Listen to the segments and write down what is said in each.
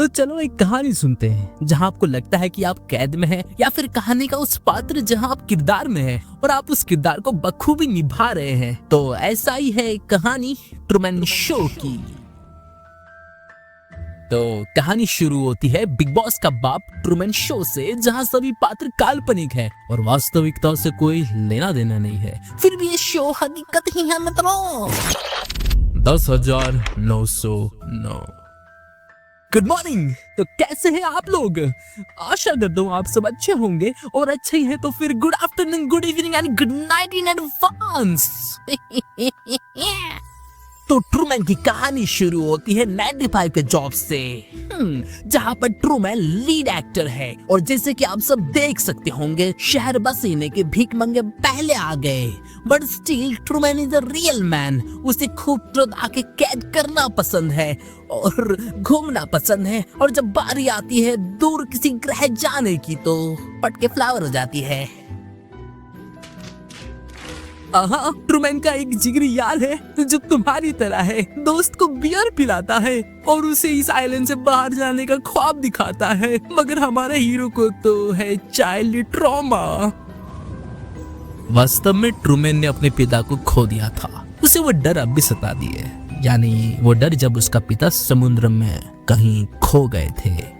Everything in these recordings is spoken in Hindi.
तो चलो एक कहानी सुनते हैं जहाँ आपको लगता है कि आप कैद में हैं, या फिर कहानी का उस पात्र जहाँ आप किरदार में हैं और आप उस किरदार को बखूबी निभा रहे हैं। तो ऐसा ही है एक कहानी ट्रूमैन शो की। तो कहानी शुरू होती है बिग बॉस का बाप ट्रूमैन शो से, जहाँ सभी पात्र काल्पनिक है और वास्तविकता से कोई लेना देना नहीं है। फिर भी ये शो हकीकत ही है मित्रों। 10,909। Good morning. तो कैसे हैं आप लोग? आशा करता हूँ आप सब अच्छे होंगे, और अच्छे ही हैं तो फिर good afternoon, good evening and good night in advance. तो ट्रूमैन की कहानी शुरू होती है 95 के जॉब से, जहाँ पर ट्रूमैन लीड एक्टर है। और जैसे कि आप सब देख सकते होंगे, शहर बसीने के भीख मंगे पहले आ गए, but still Truman is a real man. उसे खूबसूरत आके कैद करना पसंद है और घूमना पसंद है, और जब बारी आती है दूर किसी ग्रह जाने की तो पटके फ्लावर हो जाती है। ट्रूमैन का एक जिगरी यार है जो तुम्हारी तरह है, दोस्त को बियर पिलाता है और उसे इस आइलैंड से बाहर जाने का ख्वाब दिखाता है, मगर हमारे हीरो को तो है चाइल्ड ट्रॉमा। वास्तव में ट्रूमैन ने अपने पिता को खो दिया था। उसे वो डर अब भी सताती है, यानी वो डर जब उसका पिता समुद्र में कहीं खो गए थे।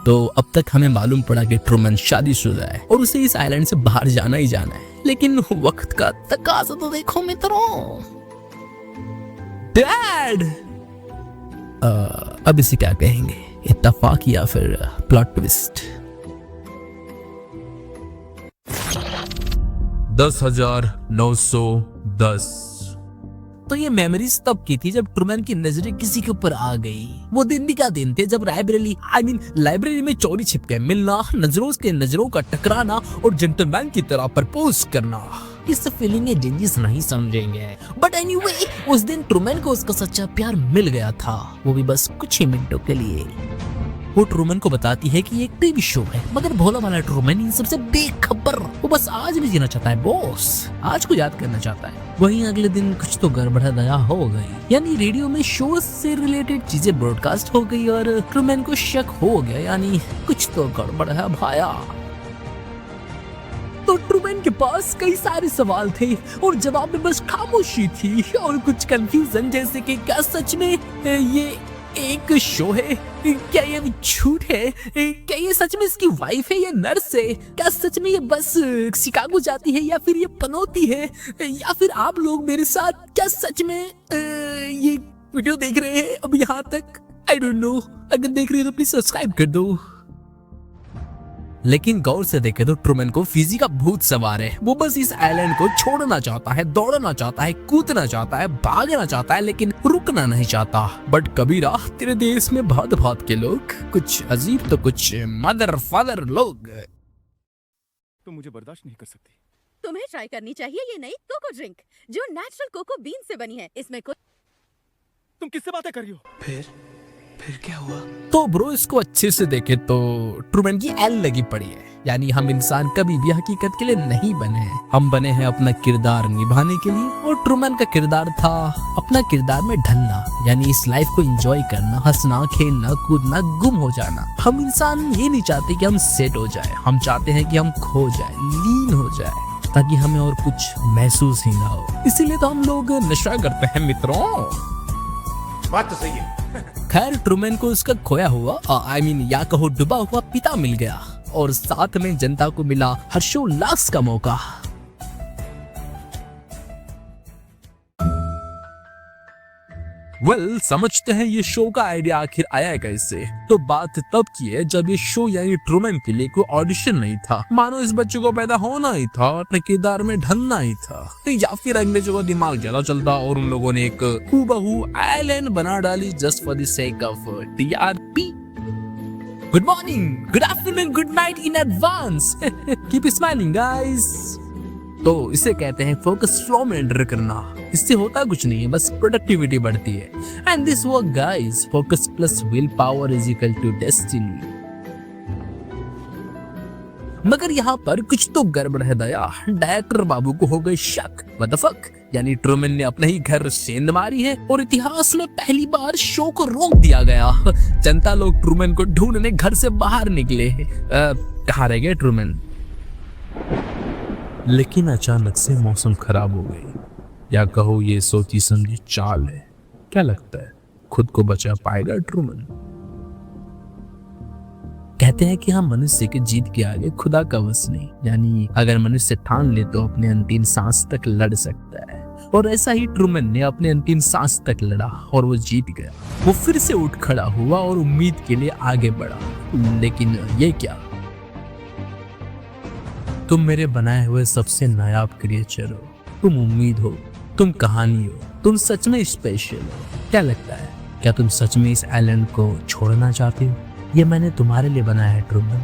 तो अब तक हमें मालूम पड़ा कि ट्रूमैन शादीशुदा है और उसे इस आइलैंड से बाहर जाना ही जाना है, लेकिन वक्त का तकाजा तो देखो मित्रों। डैड! अब इसे क्या कहेंगे, इत्तेफाक या फिर प्लॉट ट्विस्ट? 10,910। तो ये मेमोरीज तब की थी जब ट्रूमैन की नजरें किसी के ऊपर आ गई। वो दिन भी क्या दिन थे जब लाइब्रेरी में चोरी छिपके मिलना, नजरों के नजरों का टकराना और जेंटलमैन की तरह प्रपोज करना। इस फीलिंग जिंदगी नहीं समझेंगे, बट एनीवे उस दिन ट्रूमैन को उसका सच्चा प्यार मिल गया था, वो भी बस कुछ ही मिनटों के लिए। वो ट्रूमैन को बताती है कि ये एक टीवी शो है, मगर भोला वाला ट्रूमैन इन सबसे बेखबर। वो बस आज भी जीना चाहता है बॉस, आज को याद करना चाहता है। वहीं अगले दिन कुछ तो गड़बड़ा दया हो गई, यानी रेडियो में शो से रिलेटेड चीजें ब्रॉडकास्ट हो गई और ट्रूमैन को शक हो गया, यानी कुछ तो गड़बड़ है भाया। तो ट्रूमैन के पास कई सारे सवाल थे और जवाब में बस खामोशी थी और कुछ कंफ्यूजन, जैसे कि क्या सच में ये एक शो है, क्या ये झूठ है, क्या ये सच में इसकी वाइफ है या नर्स है, क्या सच में ये बस शिकागो जाती है या फिर ये पनौती है, या फिर आप लोग मेरे साथ क्या सच में ये वीडियो देख रहे हैं अब यहाँ तक? I don't know. अगर देख रहे हो तो प्लीज सब्सक्राइब कर दो। लेकिन गौर से देखे तो ट्रूमैन को फिजी का भूत सवार है। वो बस इस आइलैंड को छोड़ना चाहता है, दौड़ना चाहता है, कूदना चाहता है, भागना चाहता है, लेकिन रुकना नहीं चाहता। बट कबीरा, तेरे देश में भांत भांत के लोग, कुछ अजीब तो कुछ मदर फादर लोग। तुम मुझे बर्दाश्त नहीं कर सकती। तुम्हें ट्राई करनी चाहिए ये नई कोको ड्रिंक जो नेचुरल कोको बीन से बनी है। इसमें तुम किससे बातें कर रही हो? फिर क्या हुआ? तो ब्रो इसको अच्छे से देखे तो ट्रूमैन की एल लगी पड़ी है, यानी हम इंसान कभी भी हकीकत के लिए नहीं बने हैं, हम बने हैं अपना किरदार निभाने के लिए। और ट्रूमैन का किरदार था अपना किरदार में ढलना, यानी इस लाइफ को एंजॉय करना, हंसना, खेलना, कूदना, गुम हो जाना। हम इंसान ये नहीं चाहते कि हम सेट हो जाए, हम चाहते हैं कि हम खो जाए, लीन हो जाए, ताकि हमें और कुछ महसूस ही ना हो। इसीलिए तो हम लोग नशा करते हैं मित्रों। बात तो सही है। खैर ट्रूमैन को उसका खोया हुआ या कहो डूबा हुआ पिता मिल गया, और साथ में जनता को मिला हर्षोल्लास का मौका। समझते हैं ये शो का आइडिया आखिर आया कैसे। तो बात तब की है जब ये शो यानी ट्रूमैन के लिए कोई ऑडिशन नहीं था, मानो इस बच्चे को पैदा होना ही था, अपने किरदार में ढलना ही था, या फिर अंग्रेजों का दिमाग ज्यादा चलता और उन लोगों ने एक हूबहू आइलैंड बना डाली just for the sake of TRP. Good morning, good afternoon, good night in advance. Keep smiling guys. तो इसे कहते हैं फोकस फ्लो में एंटर करना। इससे होता कुछ नहीं है, बस प्रोडक्टिविटी बढ़ती है। And this work guys, focus plus will power is equal to destiny. मगर यहाँ पर कुछ तो गड़बड़ है दया। डायरेक्टर बाबू को हो गई शक। व्हाट द फक, यानी ट्रूमैन ने अपने ही घर सेंध मारी है और इतिहास में पहली बार शो को रोक दिया गया। जनता लोग ट्रूमैन को ढूंढने घर से बाहर निकले। कहाँ रह गए ट्रूमैन? लेकिन अचानक से मौसम खराब हो गई, या कहो ये सोची समझी चाल है। क्या लगता है खुद को बचा पाएगा ट्रूमैन? कहते हैं कि हम मनुष्य के जीत के आगे खुदा का वश नहीं, यानी अगर मनुष्य ठान ले तो अपने अंतिम सांस तक लड़ सकता है। और ऐसा ही ट्रूमैन ने अपने अंतिम सांस तक लड़ा और वो जीत गया। वो फिर से उठ खड़ा हुआ और उम्मीद के लिए आगे बढ़ा। लेकिन ये क्या? तुम मेरे बनाए हुए सबसे नायाब क्रिएचर हो, तुम उम्मीद हो, तुम कहानी हो, तुम सच में स्पेशल हो। क्या लगता है, क्या तुम सच में इस आइलैंड को छोड़ना चाहते हो? ये मैंने तुम्हारे लिए बनाया है ट्रूमैन।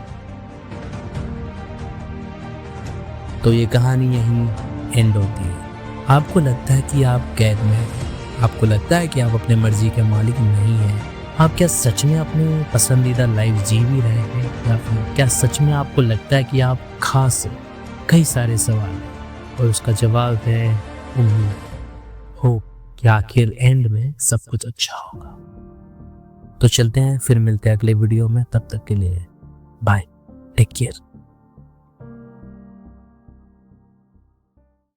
तो ये कहानी यहीं एंड होती है। आपको लगता है कि आप कैद में हैं, आपको लगता है कि आप अपने मर्जी के मालिक नहीं हैं। आप क्या सच में अपने पसंदीदा लाइफ जी भी रहे हैं, या फिर क्या सच में आपको लगता है कि आप खास हो? कई सारे सवाल, और उसका जवाब है उम्मीद, होप कि आखिर एंड में सब कुछ अच्छा होगा। तो चलते हैं, फिर मिलते हैं अगले वीडियो में। तब तक के लिए बाय, टेक केयर।